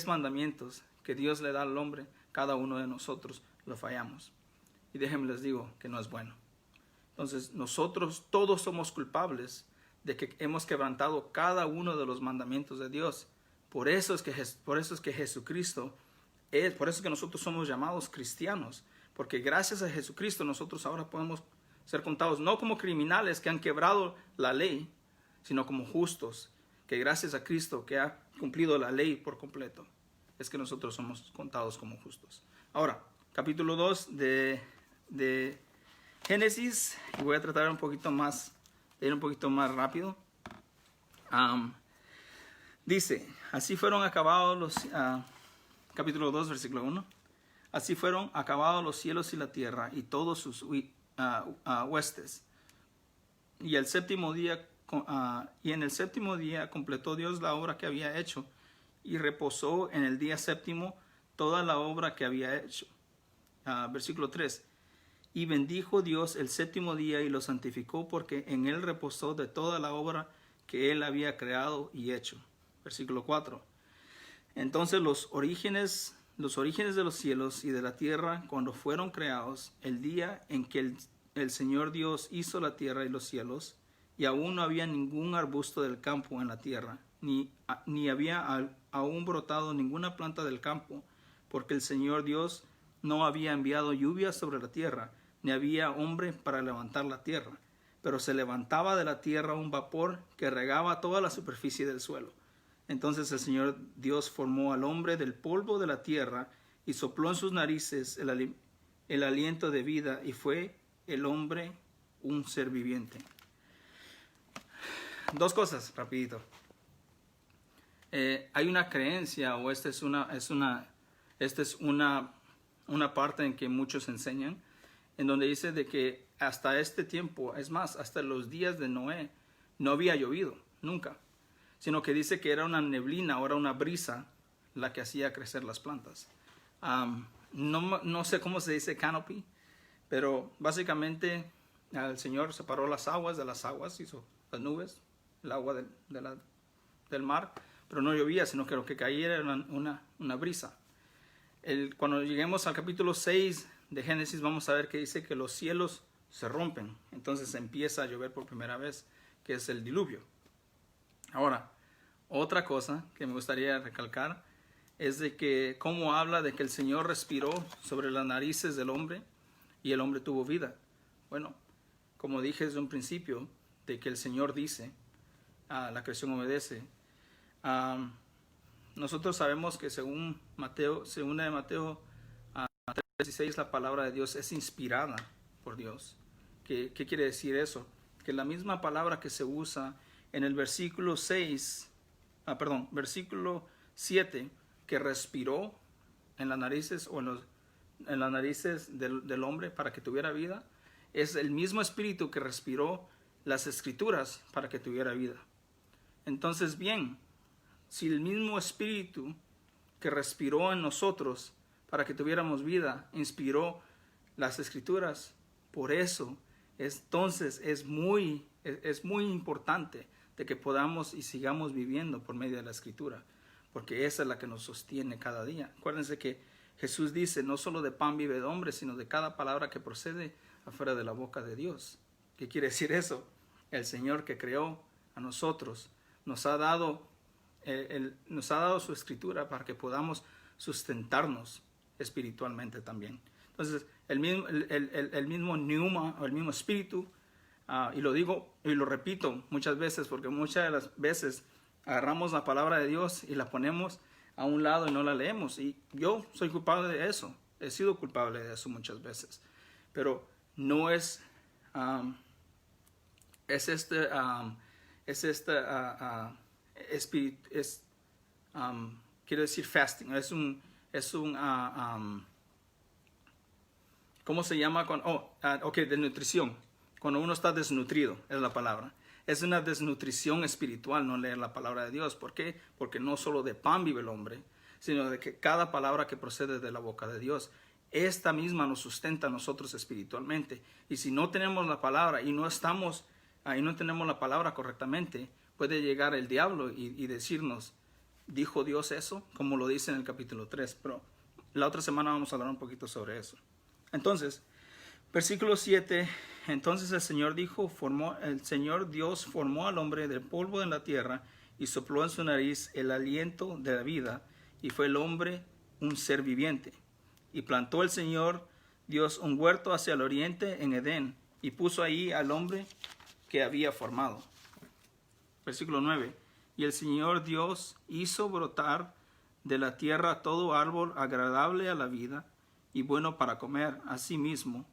mandamientos que Dios le da al hombre, cada uno de nosotros lo fallamos. Y déjenme les digo que no es bueno. Entonces nosotros todos somos culpables de que hemos quebrantado cada uno de los mandamientos de Dios. Por eso es que Jesucristo por eso es que nosotros somos llamados cristianos, porque gracias a Jesucristo nosotros ahora podemos ser contados no como criminales que han quebrado la ley, sino como justos, que gracias a Cristo que ha cumplido la ley por completo, es que nosotros somos contados como justos. Ahora, capítulo 2 de Génesis, y voy a tratar de ir un poquito más rápido. Dice, así fueron acabados los... capítulo 2, versículo 1. Así fueron acabados los cielos y la tierra y todos sus huestes. Y en el séptimo día completó Dios la obra que había hecho y reposó en el día séptimo toda la obra que había hecho. Versículo 3. Y bendijo Dios el séptimo día y lo santificó porque en él reposó de toda la obra que él había creado y hecho. Versículo 4. Entonces los orígenes de los cielos y de la tierra, cuando fueron creados, el día en que el Señor Dios hizo la tierra y los cielos, y aún no había ningún arbusto del campo en la tierra, ni había aún brotado ninguna planta del campo, porque el Señor Dios no había enviado lluvia sobre la tierra, ni había hombre para levantar la tierra, pero se levantaba de la tierra un vapor que regaba toda la superficie del suelo. Entonces el Señor Dios formó al hombre del polvo de la tierra y sopló en sus narices el aliento de vida, y fue el hombre un ser viviente. Dos cosas, rapidito. Hay una creencia, o esta es una una parte en que muchos enseñan, en donde dice de que hasta este tiempo, es más, hasta los días de Noé, no había llovido, nunca, sino que dice que era una neblina o era una brisa la que hacía crecer las plantas. No sé cómo se dice canopy, pero básicamente el Señor separó las aguas de las aguas, hizo las nubes, el agua del mar, pero no llovía, sino que lo que caía era una brisa. Cuando lleguemos al capítulo 6 de Génesis, vamos a ver que dice que los cielos se rompen, entonces empieza a llover por primera vez, que es el diluvio. Ahora, otra cosa que me gustaría recalcar es de que cómo habla de que el Señor respiró sobre las narices del hombre y el hombre tuvo vida. Bueno, como dije desde un principio, de que el Señor dice, la creación obedece. Nosotros sabemos que según Mateo 3:16, la palabra de Dios es inspirada por Dios. ¿Qué quiere decir eso? Que la misma palabra que se usa en el versículo 7, que respiró en las narices o en las narices del hombre para que tuviera vida, es el mismo espíritu que respiró las escrituras para que tuviera vida. Entonces, bien, si el mismo espíritu que respiró en nosotros para que tuviéramos vida inspiró las escrituras, por eso entonces es muy importante de que podamos y sigamos viviendo por medio de la escritura, porque esa es la que nos sostiene cada día. Acuérdense que Jesús dice, no solo de pan vive el hombre, sino de cada palabra que procede afuera de la boca de Dios. ¿Qué quiere decir eso? El Señor que creó a nosotros nos ha dado su escritura para que podamos sustentarnos espiritualmente también. Entonces, el mismo pneuma o el mismo espíritu, y lo digo y lo repito muchas veces, porque muchas de las veces agarramos la palabra de Dios y la ponemos a un lado y no la leemos. Y yo soy culpable de eso. He sido culpable de eso muchas veces. Pero no es... quiero decir fasting, ¿cómo se llama? De nutrición. Cuando uno está desnutrido, es la palabra. Es una desnutrición espiritual no leer la palabra de Dios. ¿Por qué? Porque no solo de pan vive el hombre, sino de que cada palabra que procede de la boca de Dios, esta misma nos sustenta a nosotros espiritualmente. Y si no tenemos la palabra y no tenemos la palabra correctamente, puede llegar el diablo y decirnos, ¿dijo Dios eso? Como lo dice en el capítulo 3. Pero la otra semana vamos a hablar un poquito sobre eso. Entonces, versículo 7, entonces el Señor Dios formó al hombre del polvo de la tierra y sopló en su nariz el aliento de la vida, y fue el hombre un ser viviente. Y plantó el Señor Dios un huerto hacia el oriente en Edén, y puso ahí al hombre que había formado. Versículo 9, y el Señor Dios hizo brotar de la tierra todo árbol agradable a la vida y bueno para comer, asimismo,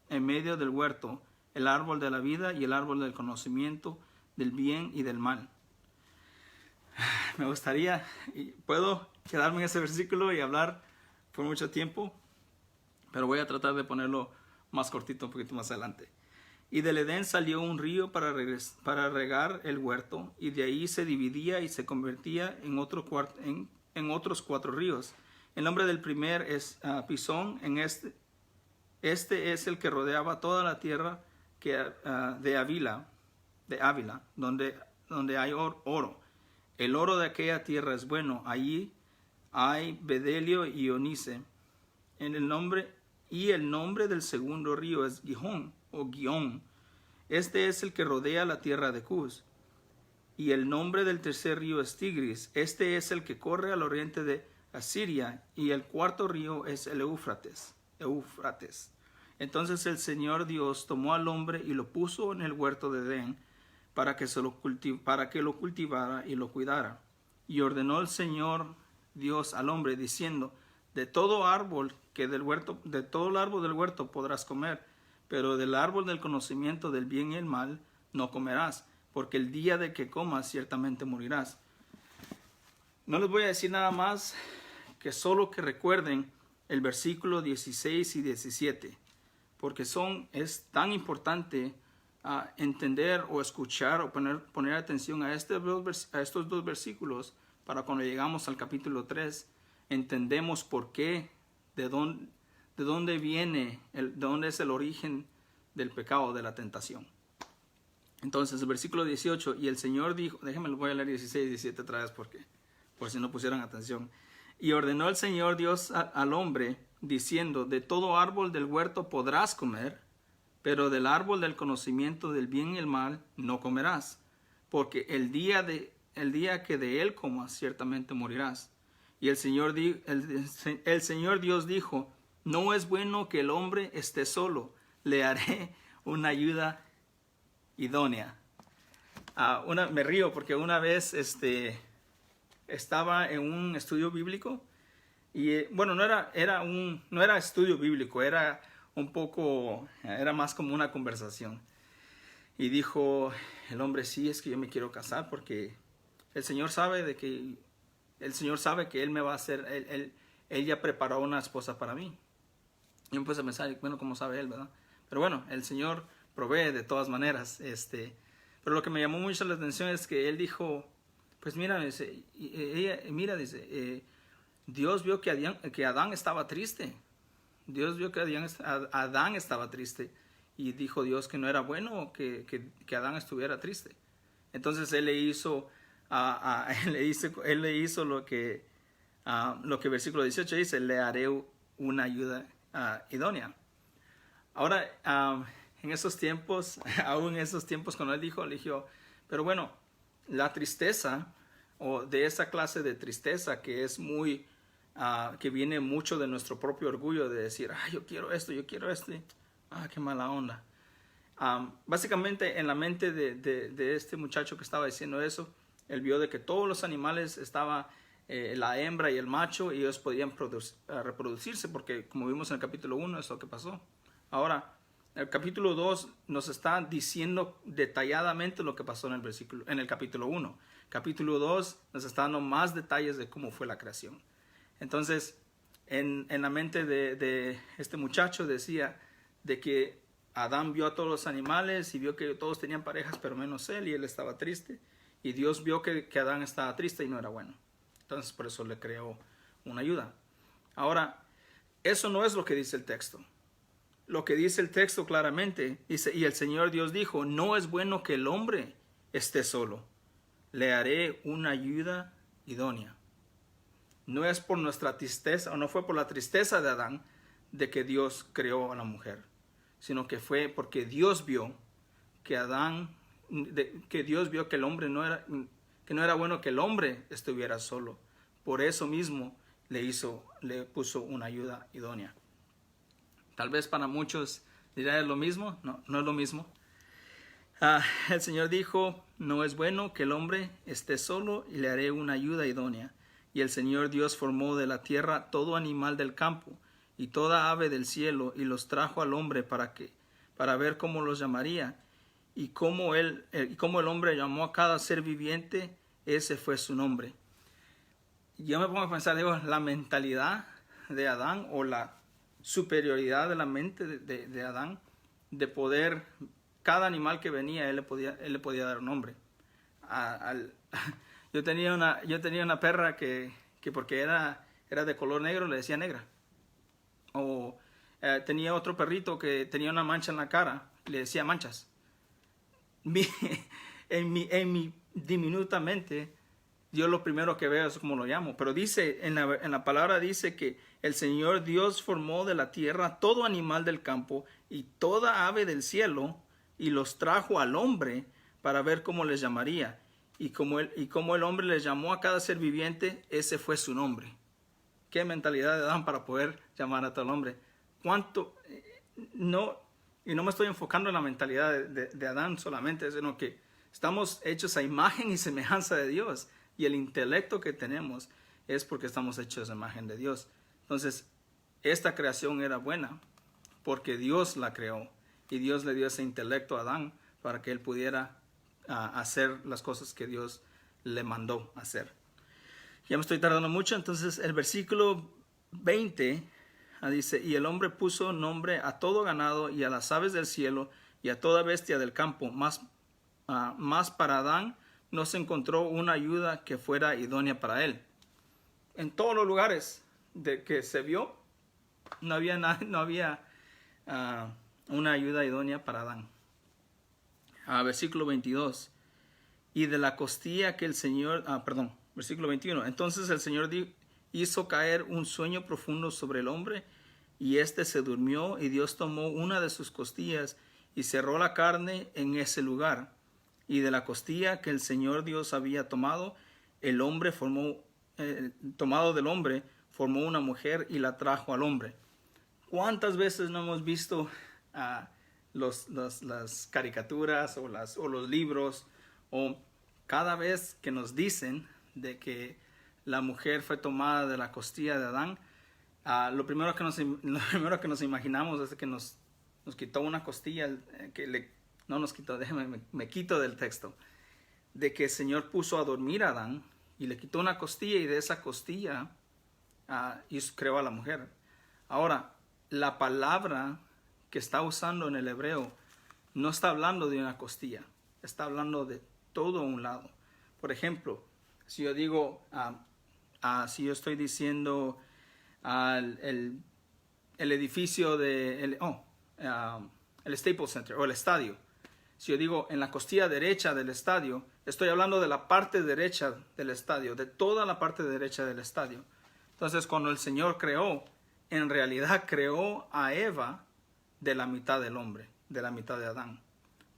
en medio del huerto, el árbol de la vida y el árbol del conocimiento del bien y del mal. Me gustaría, y puedo quedarme en ese versículo y hablar por mucho tiempo, pero voy a tratar de ponerlo más cortito un poquito más adelante. Y del Edén salió un río para regar el huerto, y de ahí se dividía y se convertía en otros 4 ríos. El nombre del primer es Pisón. Este es el que rodeaba toda la tierra de Ávila, donde hay oro. El oro de aquella tierra es bueno. Allí hay bedelio y onice. El nombre del segundo río es Gihón o Guión. Este es el que rodea la tierra de Cus. Y el nombre del tercer río es Tigris. Este es el que corre al oriente de Asiria. Y el cuarto río es el Éufrates. Entonces el Señor Dios tomó al hombre y lo puso en el huerto de Edén para que lo cultivara y lo cuidara. Y ordenó el Señor Dios al hombre diciendo, de todo árbol del huerto podrás comer, pero del árbol del conocimiento del bien y el mal no comerás, porque el día de que comas ciertamente morirás. No les voy a decir nada más que solo que recuerden el versículo 16 y 17, porque es tan importante entender o escuchar o poner atención a estos dos versículos para cuando llegamos al capítulo 3, entendemos por qué, de dónde viene, de dónde es el origen del pecado, de la tentación. Entonces, el versículo 18, y el Señor dijo, déjenme lo voy a leer 16 y 17 otra vez por si no pusieran atención. Y ordenó el Señor Dios al hombre, diciendo, de todo árbol del huerto podrás comer, pero del árbol del conocimiento del bien y el mal no comerás, porque el día que de él comas, ciertamente morirás. Y el Señor Dios dijo, no es bueno que el hombre esté solo, le haré una ayuda idónea. Me río porque una vez estaba en un estudio bíblico y bueno, no era estudio bíblico, era más como una conversación. Y dijo el hombre, sí, es que yo me quiero casar porque el Señor sabe que Él me va a hacer, Él ya preparó una esposa para mí. Y me puse a pensar, bueno, ¿cómo sabe Él, verdad? Pero bueno, el Señor provee de todas maneras. Pero lo que me llamó mucho la atención es que Él dijo, pues mira, dice, Dios vio que Adán estaba triste. Dios vio que Adán estaba triste. Y dijo Dios que no era bueno que Adán estuviera triste. Entonces Él le hizo lo que versículo 18 dice, le haré una ayuda idónea. Ahora, en esos tiempos, aún en esos tiempos cuando Él dijo, pero bueno, la tristeza, o de esa clase de tristeza que es que viene mucho de nuestro propio orgullo de decir, yo quiero esto, qué mala onda. Básicamente en la mente de este muchacho que estaba diciendo eso, él vio de que todos los animales estaba la hembra y el macho, y ellos podían reproducirse, porque como vimos en el capítulo 1 es lo que pasó. Ahora, el capítulo 2 nos está diciendo detalladamente lo que pasó en el capítulo 1. Capítulo 2 nos está dando más detalles de cómo fue la creación. Entonces, en la mente de este muchacho decía de que Adán vio a todos los animales y vio que todos tenían parejas, pero menos él, y él estaba triste. Y Dios vio que Adán estaba triste y no era bueno. Entonces, por eso le creó una ayuda. Ahora, eso no es lo que dice el texto. Lo que dice el texto claramente, dice, y el Señor Dios dijo, no es bueno que el hombre esté solo. Le haré una ayuda idónea. No es por nuestra tristeza, o no fue por la tristeza de Adán de que Dios creó a la mujer, sino que fue porque Dios vio que el hombre que no era bueno que el hombre estuviera solo. Por eso mismo le puso una ayuda idónea. Tal vez para muchos dirá es lo mismo. No, no es lo mismo. El Señor dijo, no es bueno que el hombre esté solo, y le haré una ayuda idónea. Y el Señor Dios formó de la tierra todo animal del campo y toda ave del cielo, y los trajo al hombre para ver cómo los llamaría. Y como el hombre llamó a cada ser viviente, ese fue su nombre. Yo me pongo a pensar, la mentalidad de Adán, o la superioridad de la mente de Adán, de poder, cada animal que venía, él le podía dar un nombre. Yo tenía una perra que porque era de color negro, le decía negra. O tenía otro perrito que tenía una mancha en la cara, le decía manchas. En mi diminuta mente, yo lo primero que veo es como lo llamo. Pero dice, en la palabra dice que el Señor Dios formó de la tierra todo animal del campo y toda ave del cielo, y los trajo al hombre para ver cómo les llamaría. Y como el hombre les llamó a cada ser viviente, ese fue su nombre. ¿Qué mentalidad de Adán para poder llamar a tal hombre? Y no me estoy enfocando en la mentalidad de Adán solamente, sino que estamos hechos a imagen y semejanza de Dios. Y el intelecto que tenemos es porque estamos hechos a imagen de Dios. Entonces, esta creación era buena porque Dios la creó. Y Dios le dio ese intelecto a Adán para que él pudiera hacer las cosas que Dios le mandó hacer. Ya me estoy tardando mucho, entonces el versículo 20 dice, y el hombre puso nombre a todo ganado y a las aves del cielo y a toda bestia del campo, más para Adán no se encontró una ayuda que fuera idónea para él. En todos los lugares de que se vio, no había una ayuda idónea para Adán. Versículo 22. Y de la costilla que el Señor, versículo 21. Entonces el Señor hizo caer un sueño profundo sobre el hombre, y éste se durmió, y Dios tomó una de sus costillas y cerró la carne en ese lugar. Y de la costilla que el Señor Dios había tomado, el hombre tomado del hombre, formó una mujer y la trajo al hombre. ¿Cuántas veces no hemos visto las caricaturas o los libros, o cada vez que nos dicen de que la mujer fue tomada de la costilla de Adán, lo primero que nos imaginamos es que nos quitó una costilla, no nos quitó, me quito del texto, de que el Señor puso a dormir a Adán y le quitó una costilla, y de esa costilla creó a la mujer. Ahora, la palabra que está usando en el hebreo no está hablando de una costilla, está hablando de todo un lado. Por ejemplo, si yo digo, si yo estoy diciendo el edificio el Staples Center o el estadio, si yo digo en la costilla derecha del estadio, estoy hablando de la parte derecha del estadio, de toda la parte derecha del estadio. Entonces, cuando el Señor creó, en realidad creó a Eva de la mitad del hombre, de la mitad de Adán.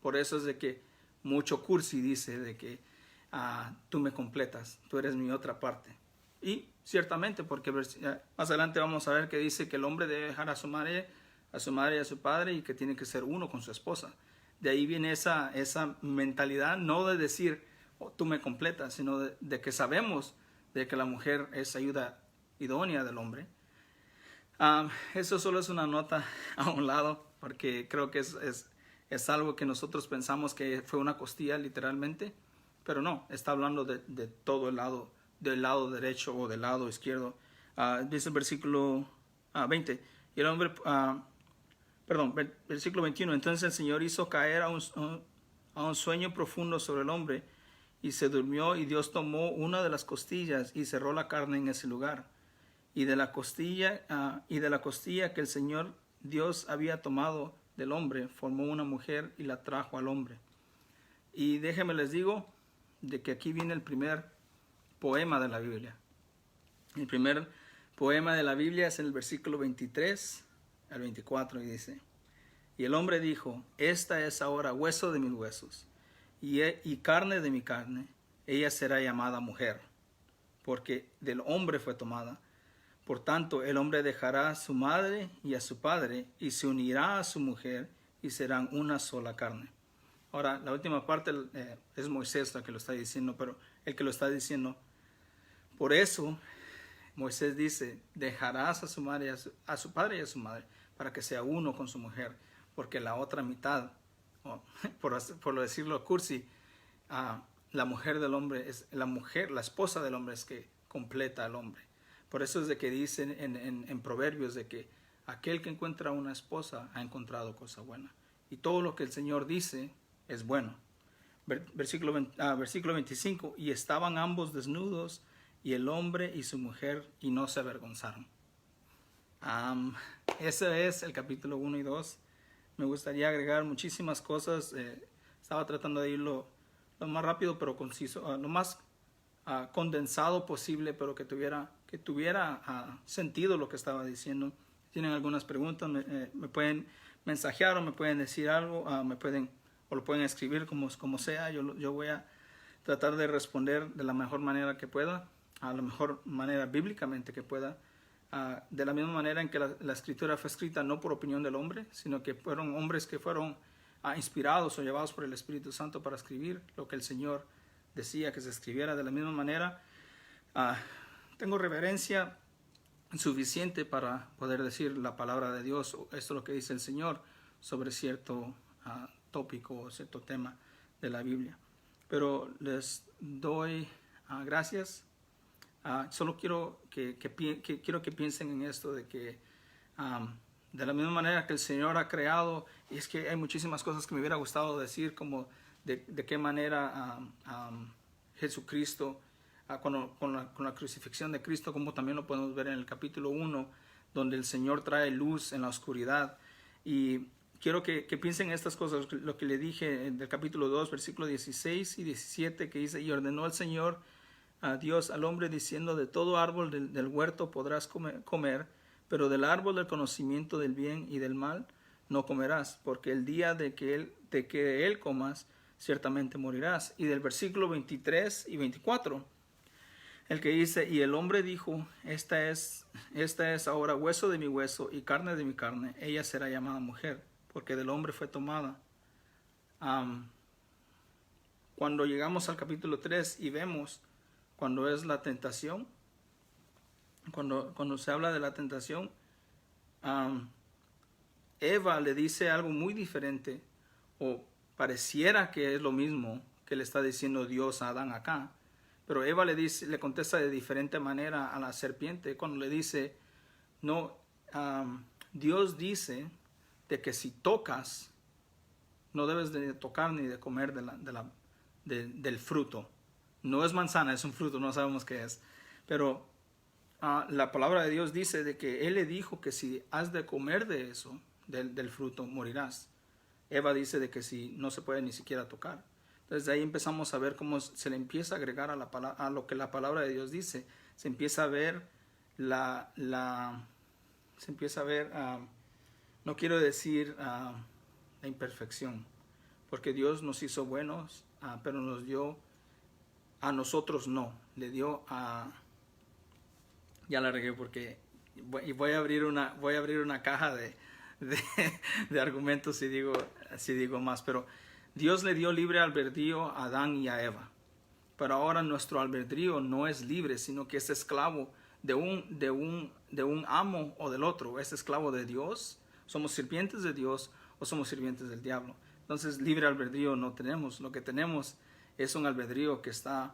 Por eso es de que mucho cursi dice de que tú me completas, tú eres mi otra parte. Y ciertamente, porque más adelante vamos a ver que dice que el hombre debe dejar a su madre y a su padre, y que tiene que ser uno con su esposa. De ahí viene esa mentalidad, no de decir, tú me completas, sino de que sabemos de que la mujer es ayuda idónea del hombre. Eso solo es una nota a un lado, porque creo que es algo que nosotros pensamos que fue una costilla literalmente, pero no, está hablando de todo el lado, del lado derecho o del lado izquierdo. Dice el versículo 20, y el hombre, versículo 21, entonces el Señor hizo caer a un sueño profundo sobre el hombre, y se durmió, y Dios tomó una de las costillas y cerró la carne en ese lugar. Y de la costilla que el Señor Dios había tomado del hombre, formó una mujer y la trajo al hombre. Y déjenme les digo de que aquí viene el primer poema de la Biblia. El primer poema de la Biblia es el versículo 23 al 24, y dice: y el hombre dijo, esta es ahora hueso de mis huesos y carne de mi carne, ella será llamada mujer, porque del hombre fue tomada. Por tanto, el hombre dejará a su madre y a su padre, y se unirá a su mujer, y serán una sola carne. Ahora, la última parte es Moisés la que lo está diciendo, pero el que lo está diciendo. Por eso, Moisés dice, dejarás a su madre, a su padre y a su madre, para que sea uno con su mujer, porque la otra mitad, por decirlo cursi, la mujer del hombre es la esposa del hombre es que completa al hombre. Por eso es de que dicen en Proverbios de que aquel que encuentra una esposa ha encontrado cosa buena. Y todo lo que el Señor dice es bueno. Versículo 25, y estaban ambos desnudos, y el hombre y su mujer, y no se avergonzaron. Ese es el capítulo 1 y 2. Me gustaría agregar muchísimas cosas. Estaba tratando de ir lo más rápido pero conciso, lo más condensado posible, pero que tuviera sentido lo que estaba diciendo. Si tienen algunas preguntas, me pueden mensajear o me pueden decir algo, o lo pueden escribir como sea. Yo voy a tratar de responder de la mejor manera que pueda, a la mejor manera bíblicamente que pueda, de la misma manera en que la escritura fue escrita no por opinión del hombre, sino que fueron hombres que fueron inspirados o llevados por el Espíritu Santo para escribir lo que el Señor decía que se escribiera. De la misma manera, tengo reverencia suficiente para poder decir la palabra de Dios, esto es lo que dice el Señor sobre cierto tópico o cierto tema de la Biblia. Pero les doy gracias. Solo quiero que piensen en esto de que De la misma manera que el Señor ha creado, y es que hay muchísimas cosas que me hubiera gustado decir, como de qué manera Jesucristo, con la crucifixión de Cristo, como también lo podemos ver en el capítulo 1, donde el Señor trae luz en la oscuridad. Y quiero que piensen en estas cosas, lo que le dije del capítulo 2, versículos 16 y 17, que dice: y ordenó el Señor a Dios al hombre diciendo: de todo árbol del huerto podrás comer, pero del árbol del conocimiento del bien y del mal no comerás, porque el día de que él comas, ciertamente morirás. Y del versículo 23 y 24, el que dice: y el hombre dijo: esta es ahora hueso de mi hueso y carne de mi carne, ella será llamada mujer, porque del hombre fue tomada. Cuando llegamos al capítulo 3 y vemos cuando es la tentación, cuando se habla de la tentación, Eva le dice algo muy diferente, o pareciera que es lo mismo que le está diciendo Dios a Adán acá, pero Eva le contesta de diferente manera a la serpiente cuando le dice: no, Dios dice de que si tocas, no debes de tocar ni de comer del fruto. No es manzana, es un fruto, no sabemos qué es, pero la palabra de Dios dice de que Él le dijo que si has de comer de eso, del fruto, morirás. Eva dice de que si no se puede ni siquiera tocar. Entonces de ahí empezamos a ver cómo se le empieza a agregar a lo que la palabra de Dios dice. Se empieza a ver no quiero decir la imperfección, porque Dios nos hizo buenos, pero nos dio a nosotros no, le dio a... Ya la regué porque voy a abrir una caja de argumentos si digo más, pero Dios le dio libre albedrío a Adán y a Eva, pero ahora nuestro albedrío no es libre, sino que es esclavo de un amo o del otro. Es esclavo de Dios, somos sirvientes de Dios o somos sirvientes del diablo. Entonces libre albedrío no tenemos, lo que tenemos es un albedrío que está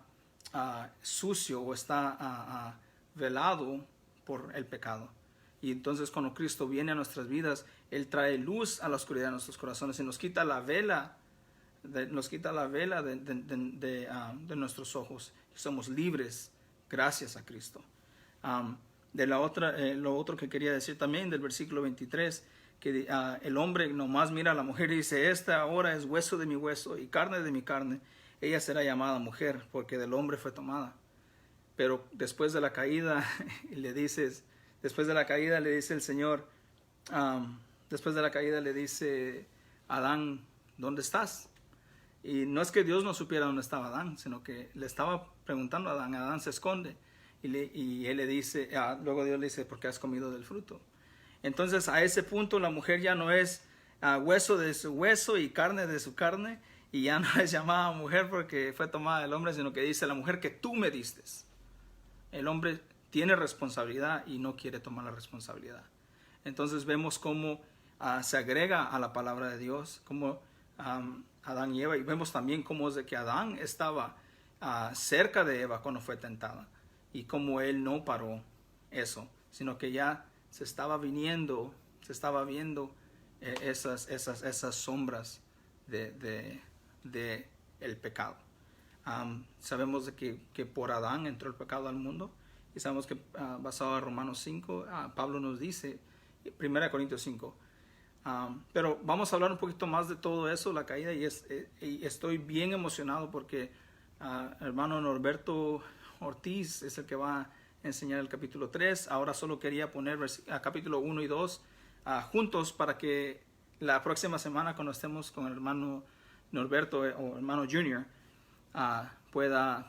sucio o está velado por el pecado. Y entonces cuando Cristo viene a nuestras vidas, Él trae luz a la oscuridad de nuestros corazones y nos quita la vela de nuestros ojos. Y somos libres gracias a Cristo. Lo otro que quería decir también del versículo 23, que el hombre nomás mira a la mujer y dice: esta ahora es hueso de mi hueso y carne de mi carne, ella será llamada mujer, porque del hombre fue tomada. Pero después de la caída le dice el Señor, después de la caída le dice: Adán, ¿dónde estás? Y no es que Dios no supiera dónde estaba Adán, sino que le estaba preguntando a Adán. Adán se esconde y él le dice, luego Dios le dice: ¿por qué has comido del fruto? Entonces a ese punto la mujer ya no es hueso de su hueso y carne de su carne, y ya no es llamada mujer porque fue tomada del hombre, sino que dice: la mujer que tú me diste. El hombre tiene responsabilidad y no quiere tomar la responsabilidad. Entonces vemos cómo se agrega a la palabra de Dios, como Adán y Eva, y vemos también cómo es de que Adán estaba cerca de Eva cuando fue tentada, y cómo él no paró eso, sino que ya se estaba viendo esas sombras de el pecado. Sabemos de que por Adán entró el pecado al mundo, y sabemos que basado en Romanos 5, Pablo nos dice, 1 Corintios 5, pero vamos a hablar un poquito más de todo eso, la caída, y estoy bien emocionado porque hermano Norberto Ortiz es el que va a enseñar el capítulo 3. Ahora solo quería poner capítulo 1 y 2 juntos, para que la próxima semana, cuando estemos con el hermano Norberto o hermano Junior,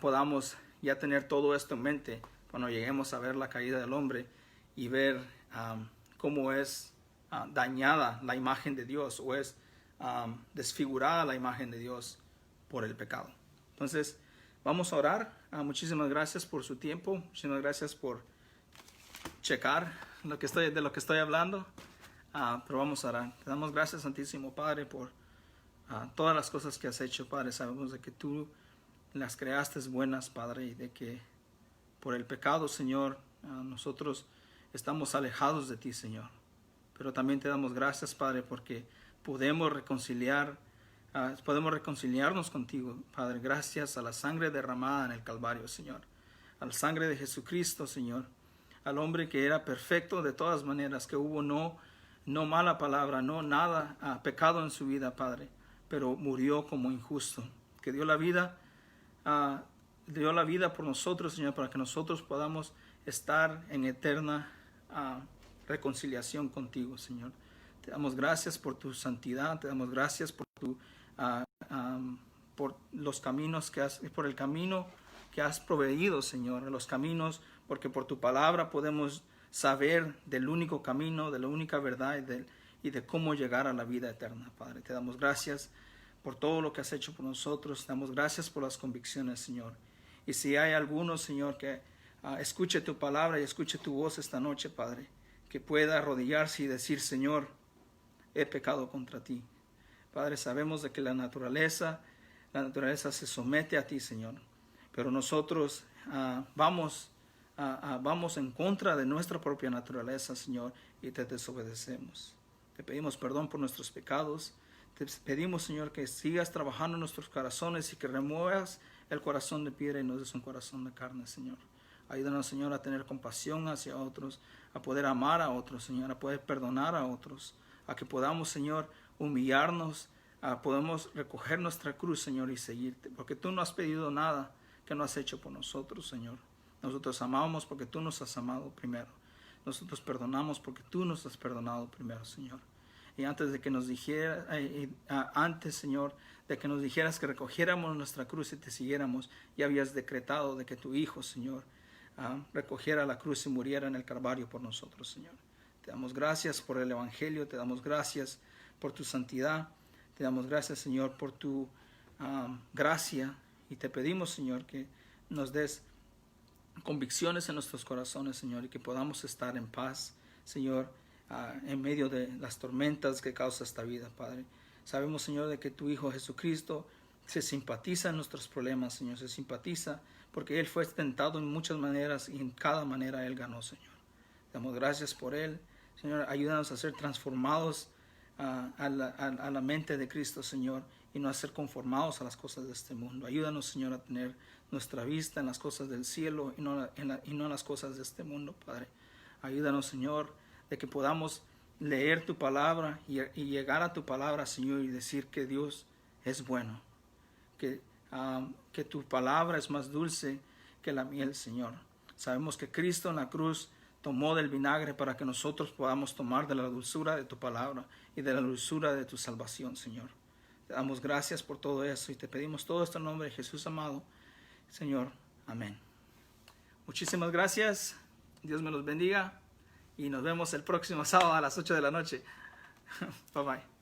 podamos ya tener todo esto en mente cuando lleguemos a ver la caída del hombre y ver cómo es dañada la imagen de Dios, o es desfigurada la imagen de Dios por el pecado. Entonces vamos a orar. Muchísimas gracias por su tiempo, muchísimas gracias por checar de lo que estoy hablando, pero vamos a orar. Te damos gracias, Santísimo Padre, por todas las cosas que has hecho, Padre. Sabemos de que tú las creaste buenas, Padre, y de que por el pecado, Señor, nosotros estamos alejados de ti, Señor. pero también te damos gracias, Padre, porque podemos reconciliarnos contigo, Padre, gracias a la sangre derramada en el Calvario, Señor, a la sangre de Jesucristo, Señor, al hombre que era perfecto de todas maneras, que hubo no mala palabra, no nada pecado en su vida, Padre, pero murió como injusto, que dio la vida por nosotros, Señor, para que nosotros podamos estar en eterna reconciliación contigo, Señor. Te damos gracias por tu santidad, te damos gracias por por los caminos por el camino que has proveído, Señor, los caminos, porque por tu palabra podemos saber del único camino, de la única verdad y de cómo llegar a la vida eterna, Padre. Te damos gracias por todo lo que has hecho por nosotros, te damos gracias por las convicciones, Señor. Y si hay alguno, Señor, que escuche tu palabra y escuche tu voz esta noche, Padre, que pueda arrodillarse y decir, Señor, he pecado contra ti. Padre, sabemos de que la naturaleza se somete a ti, Señor, pero nosotros vamos en contra de nuestra propia naturaleza, Señor, y te desobedecemos. Te pedimos perdón por nuestros pecados. Te pedimos, Señor, que sigas trabajando en nuestros corazones y que remuevas el corazón de piedra y nos des un corazón de carne, Señor. Ayúdanos, Señor, a tener compasión hacia otros, a poder amar a otros, Señor, a poder perdonar a otros, a que podamos, Señor, humillarnos, podemos recoger nuestra cruz, Señor, y seguirte, porque tú no has pedido nada que no has hecho por nosotros, Señor. Nosotros amamos porque tú nos has amado primero. Nosotros perdonamos porque tú nos has perdonado primero, Señor. Y antes de que nos Señor, de que nos dijeras que recogiéramos nuestra cruz y te siguiéramos, ya habías decretado de que tu Hijo, Señor, recogiera la cruz y muriera en el Calvario por nosotros, Señor. Te damos gracias por el Evangelio, te damos gracias por tu santidad, te damos gracias, Señor, por tu gracia, y te pedimos, Señor, que nos des convicciones en nuestros corazones, Señor, y que podamos estar en paz, Señor, en medio de las tormentas que causa esta vida, Padre. Sabemos, Señor, de que tu Hijo Jesucristo se simpatiza en nuestros problemas, Señor, se simpatiza porque Él fue tentado en muchas maneras y en cada manera Él ganó, Señor. Damos gracias por Él, Señor, ayúdanos a ser transformados a la mente de Cristo, Señor, y no a ser conformados a las cosas de este mundo. Ayúdanos, Señor, a tener nuestra vista en las cosas del cielo y no en las cosas de este mundo, Padre. Ayúdanos, Señor, de que podamos leer tu palabra y llegar a tu palabra, Señor, y decir que Dios es bueno, que tu palabra es más dulce que la miel, Señor. Sabemos que Cristo en la cruz tomó del vinagre para que nosotros podamos tomar de la dulzura de tu palabra y de la dulzura de tu salvación, Señor. Te damos gracias por todo eso y te pedimos todo esto en nombre de Jesús amado, Señor. Amén. Muchísimas gracias. Dios me los bendiga y nos vemos el próximo sábado a las 8 de la noche. Bye bye.